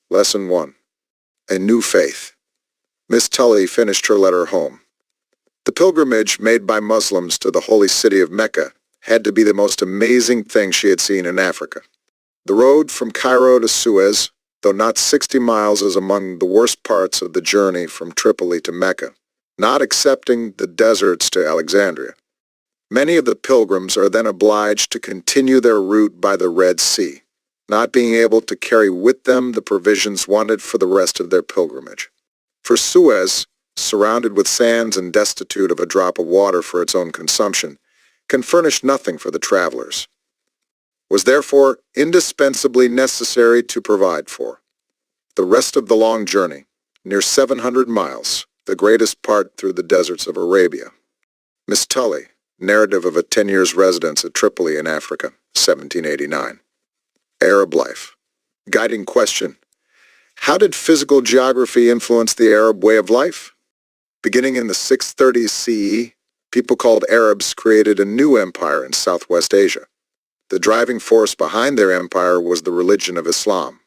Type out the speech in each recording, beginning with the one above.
Lesson 1. A New Faith. Miss Tully finished her letter home. The pilgrimage made by Muslims to the holy city of Mecca had to be the most amazing thing she had seen in Africa. The road from Cairo to Suez, though not 60 miles, is among the worst parts of the journey from Tripoli to Mecca, not excepting the deserts to Alexandria. Many of the pilgrims are then obliged to continue their route by the Red Sea, not being able to carry with them the provisions wanted for the rest of their pilgrimage. For Suez, surrounded with sands and destitute of a drop of water for its own consumption, can furnish nothing for the travelers, was therefore indispensably necessary to provide for. The rest of the long journey, near 700 miles, the greatest part through the deserts of Arabia. Miss Tully, Narrative of a 10 years residence at Tripoli in Africa, 1789. Arab life. Guiding question. How did physical geography influence the Arab way of life? Beginning in the 630s CE, people called Arabs created a new empire in Southwest Asia. The driving force behind their empire was the religion of Islam.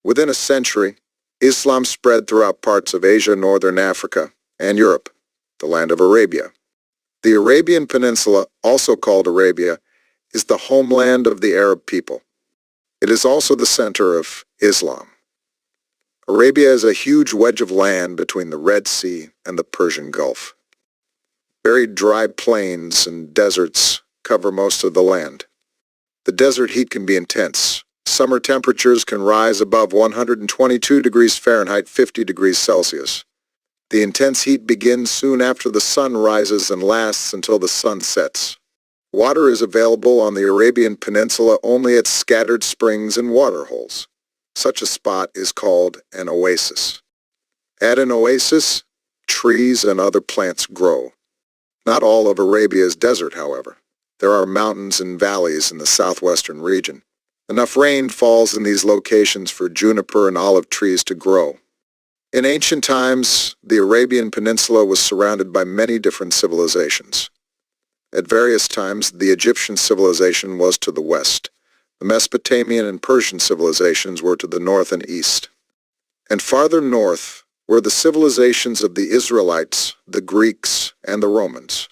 Within a century, Islam spread throughout parts of Asia, northern Africa, and Europe, the land of Arabia. The Arabian Peninsula, also called Arabia, is the homeland of the Arab people. It is also the center of Islam. Arabia is a huge wedge of land between the Red Sea and the Persian Gulf. Very dry plains and deserts cover most of the land. The desert heat can be intense. Summer temperatures can rise above 122 degrees Fahrenheit, 50 degrees Celsius. The intense heat begins soon after the sun rises and lasts until the sun sets. Water is available on the Arabian Peninsula only at scattered springs and waterholes. Such a spot is called an oasis. At an oasis, trees and other plants grow. Not all of Arabia is desert, however. There are mountains and valleys in the southwestern region. Enough rain falls in these locations for juniper and olive trees to grow. In ancient times, the Arabian Peninsula was surrounded by many different civilizations. At various times, the Egyptian civilization was to the west. The Mesopotamian and Persian civilizations were to the north and east. And farther north were the civilizations of the Israelites, the Greeks, and the Romans.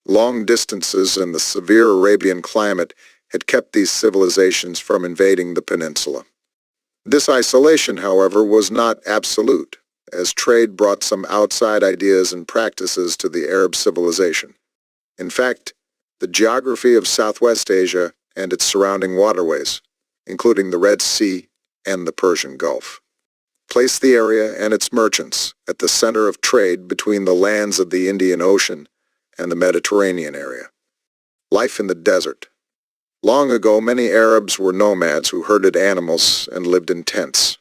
Long distances and the severe Arabian climate had kept these civilizations from invading the peninsula. This isolation, however, was not absolute, as trade brought some outside ideas and practices to the Arab civilization. In fact, the geography of Southwest Asia and its surrounding waterways, including the Red Sea and the Persian Gulf, placed the area and its merchants at the center of trade between the lands of the Indian Ocean and the Mediterranean area. Life in the desert. Long ago, many Arabs were nomads who herded animals and lived in tents.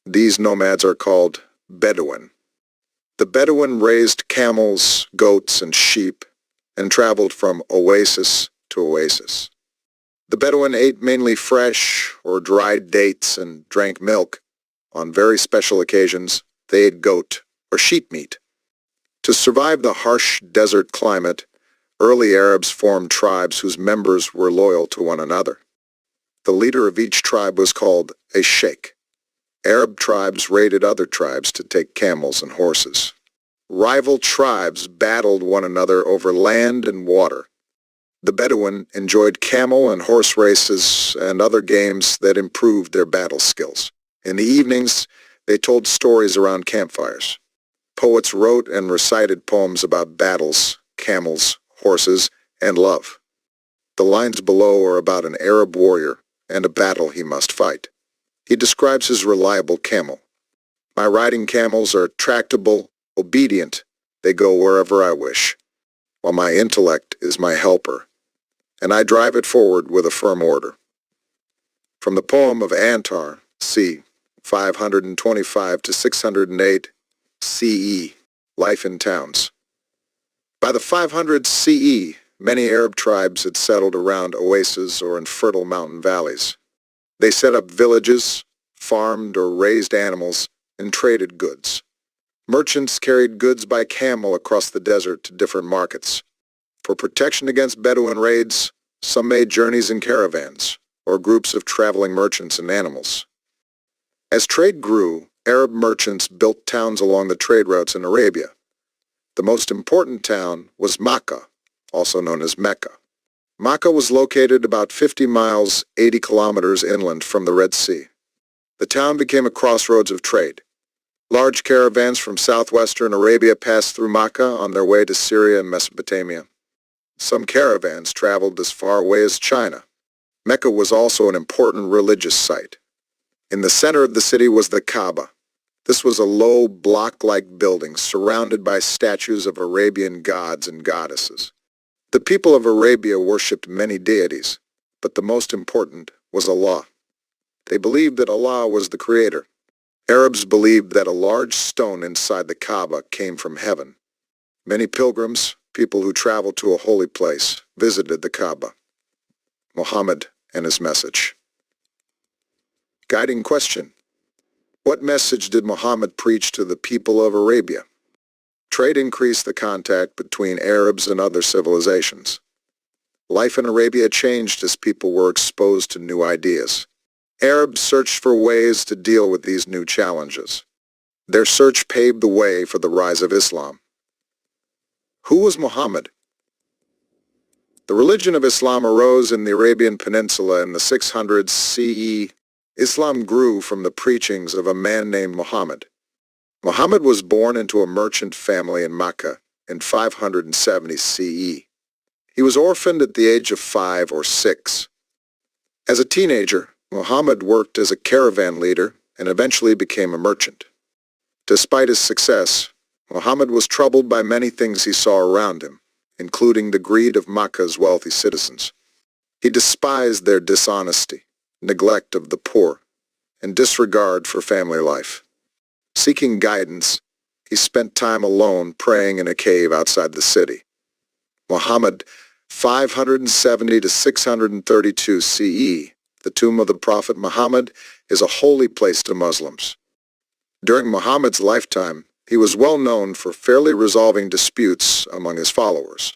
These nomads are called Bedouin. The Bedouin raised camels, goats, and sheep and traveled from oasis to oasis. The Bedouin ate mainly fresh or dried dates and drank milk. On very special occasions, they ate goat or sheep meat. To survive the harsh desert climate, early Arabs formed tribes whose members were loyal to one another. The leader of each tribe was called a sheikh. Arab tribes raided other tribes to take camels and horses. Rival tribes battled one another over land and water. The Bedouin enjoyed camel and horse races and other games that improved their battle skills. In the evenings, they told stories around campfires. Poets wrote and recited poems about battles, camels, horses, and love. The lines below are about an Arab warrior and a battle he must fight. He describes his reliable camel. My riding camels are tractable, obedient. They go wherever I wish, while my intellect is my helper, and I drive it forward with a firm order. From the poem of Antar, c. 525 to 608 CE, Life in Towns. By the 500 CE, many Arab tribes had settled around oases or in fertile mountain valleys. They set up villages, farmed or raised animals, and traded goods. Merchants carried goods by camel across the desert to different markets. For protection against Bedouin raids, some made journeys in caravans, or groups of traveling merchants and animals. As trade grew, Arab merchants built towns along the trade routes in Arabia. The most important town was Makkah, also known as Mecca. Makkah was located about 50 miles, 80 kilometers inland from the Red Sea. The town became a crossroads of trade. Large caravans from southwestern Arabia passed through Makkah on their way to Syria and Mesopotamia. Some caravans traveled as far away as China. Mecca was also an important religious site. In the center of the city was the Kaaba. This was a low, block-like building surrounded by statues of Arabian gods and goddesses. The people of Arabia worshipped many deities, but the most important was Allah. They believed that Allah was the creator. Arabs believed that a large stone inside the Kaaba came from heaven. Many pilgrims, people who traveled to a holy place, visited the Kaaba. Muhammad and his message. Guiding question: what message did Muhammad preach to the people of Arabia? Trade increased the contact between Arabs and other civilizations. Life in Arabia changed as people were exposed to new ideas. Arabs searched for ways to deal with these new challenges. Their search paved the way for the rise of Islam. Who was Muhammad? The religion of Islam arose in the Arabian Peninsula in the 600s CE. Islam grew from the preachings of a man named Muhammad. Muhammad was born into a merchant family in Mecca in 570 CE. He was orphaned at the age of 5 or 6. As a teenager, Muhammad worked as a caravan leader and eventually became a merchant. Despite his success, Muhammad was troubled by many things he saw around him, including the greed of Mecca's wealthy citizens. He despised their dishonesty, neglect of the poor, and disregard for family life. Seeking guidance, he spent time alone praying in a cave outside the city. Muhammad, 570 to 632 CE, the tomb of the Prophet Muhammad, is a holy place to Muslims. During Muhammad's lifetime, he was well known for fairly resolving disputes among his followers.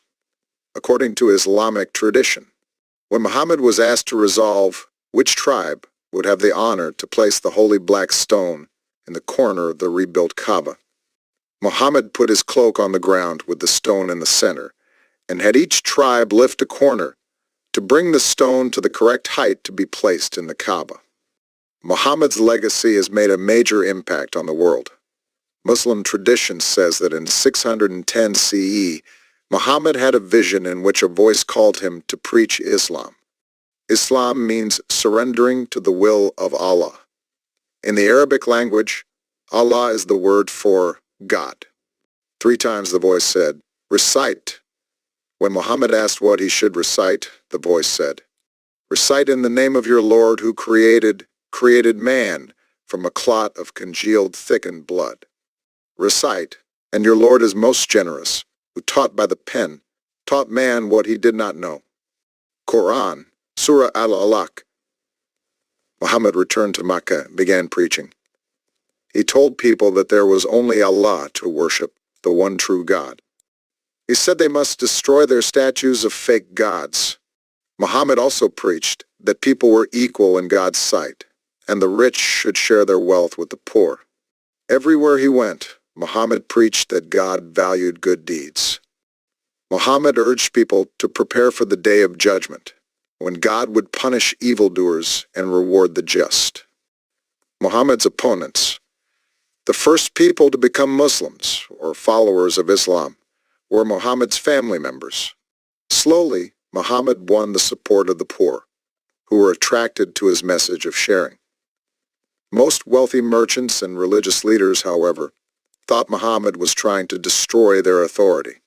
According to Islamic tradition, when Muhammad was asked to resolve which tribe would have the honor to place the holy black stone in the corner of the rebuilt Kaaba, Muhammad put his cloak on the ground with the stone in the center and had each tribe lift a corner to bring the stone to the correct height to be placed in the Kaaba. Muhammad's legacy has made a major impact on the world. Muslim tradition says that in 610 CE, Muhammad had a vision in which a voice called him to preach Islam. Islam means surrendering to the will of Allah. In the Arabic language, Allah is the word for God. 3 times the voice said, "Recite." When Muhammad asked what he should recite, the voice said, "Recite in the name of your Lord who created man from a clot of congealed thickened blood. Recite, and your Lord is most generous, who taught by the pen, taught man what he did not know." Quran, Surah Al-Alaq. Muhammad returned to Mecca and began preaching. He told people that there was only Allah to worship, the one true God. He said they must destroy their statues of fake gods. Muhammad also preached that people were equal in God's sight, and the rich should share their wealth with the poor. Everywhere he went, Muhammad preached that God valued good deeds. Muhammad urged people to prepare for the day of judgment, when God would punish evildoers and reward the just. Muhammad's opponents, the first people to become Muslims or followers of Islam, were Muhammad's family members. Slowly, Muhammad won the support of the poor, who were attracted to his message of sharing. Most wealthy merchants and religious leaders, however, thought Muhammad was trying to destroy their authority.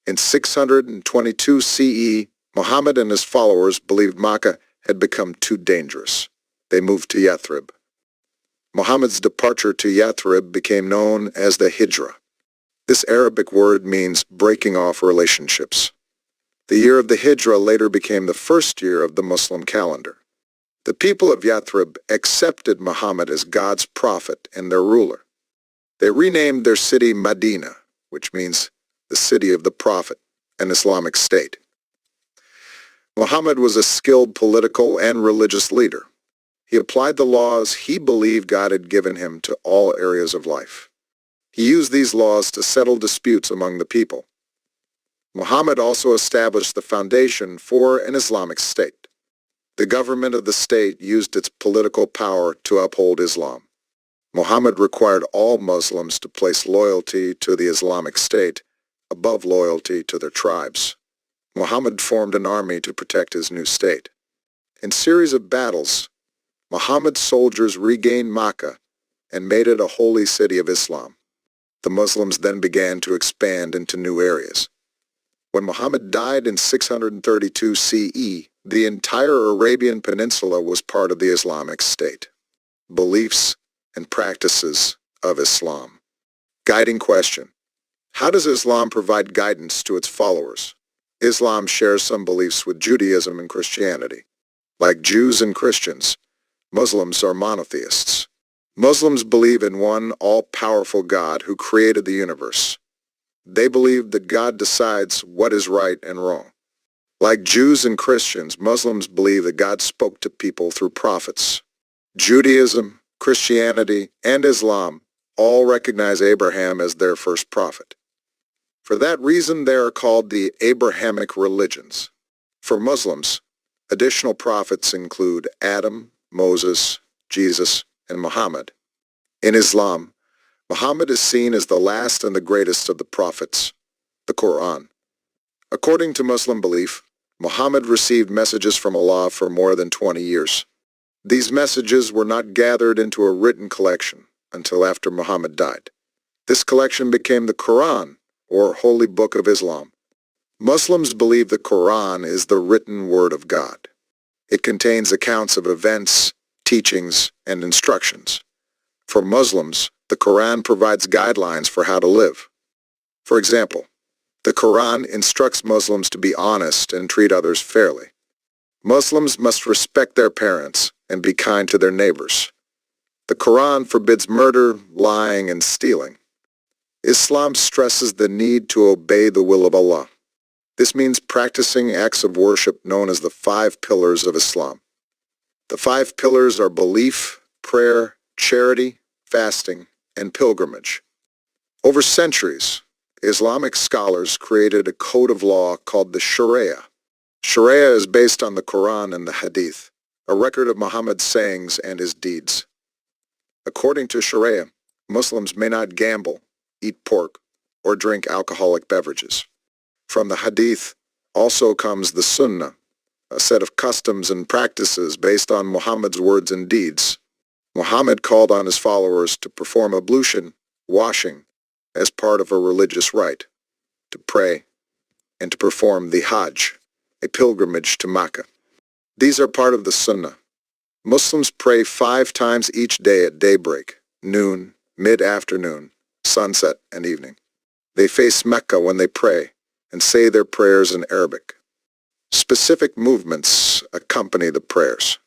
In 622 CE, Muhammad and his followers believed Mecca had become too dangerous. They moved to Yathrib. Muhammad's departure to Yathrib became known as the Hijra. This Arabic word means breaking off relationships. The year of the Hijra later became the first year of the Muslim calendar. The people of Yathrib accepted Muhammad as God's prophet and their ruler. They renamed their city Medina, which means the city of the prophet, an Islamic state. Muhammad was a skilled political and religious leader. He applied the laws he believed God had given him to all areas of life. He used these laws to settle disputes among the people. Muhammad also established the foundation for an Islamic state. The government of the state used its political power to uphold Islam. Muhammad required all Muslims to place loyalty to the Islamic State above loyalty to their tribes. Muhammad formed an army to protect his new state. In a series of battles, Muhammad's soldiers regained Mecca and made it a holy city of Islam. The Muslims then began to expand into new areas. When Muhammad died in 632 CE, the entire Arabian Peninsula was part of the Islamic State. Beliefs and practices of Islam. Guiding question: how does Islam provide guidance to its followers? Islam shares some beliefs with Judaism and Christianity. Like Jews and Christians, Muslims are monotheists. Muslims believe in one all-powerful God who created the universe. They believe that God decides what is right and wrong. Like Jews and Christians, Muslims believe that God spoke to people through prophets. Judaism, Christianity, and Islam all recognize Abraham as their first prophet. For that reason, they are called the Abrahamic religions. For Muslims, additional prophets include Adam, Moses, Jesus, and Muhammad. In Islam, Muhammad is seen as the last and the greatest of the prophets, the Quran. According to Muslim belief, Muhammad received messages from Allah for more than 20 years. These messages were not gathered into a written collection until after Muhammad died. This collection became the Quran, or Holy Book of Islam. Muslims believe the Quran is the written word of God. It contains accounts of events, teachings, and instructions. For Muslims, the Quran provides guidelines for how to live. For example, the Quran instructs Muslims to be honest and treat others fairly. Muslims must respect their parents and be kind to their neighbors. The Quran forbids murder, lying, and stealing. Islam stresses the need to obey the will of Allah. This means practicing acts of worship known as the 5 pillars of Islam. The 5 pillars are belief, prayer, charity, fasting, and pilgrimage. Over centuries, Islamic scholars created a code of law called the Sharia. Sharia is based on the Quran and the Hadith, a record of Muhammad's sayings and his deeds. According to Sharia, Muslims may not gamble, eat pork, or drink alcoholic beverages. From the Hadith also comes the Sunnah, a set of customs and practices based on Muhammad's words and deeds. Muhammad called on his followers to perform ablution, washing, as part of a religious rite, to pray, and to perform the Hajj, a pilgrimage to Mecca. These are part of the Sunnah. Muslims pray 5 times each day at daybreak, noon, mid-afternoon, sunset, and evening. They face Mecca when they pray and say their prayers in Arabic. Specific movements accompany the prayers.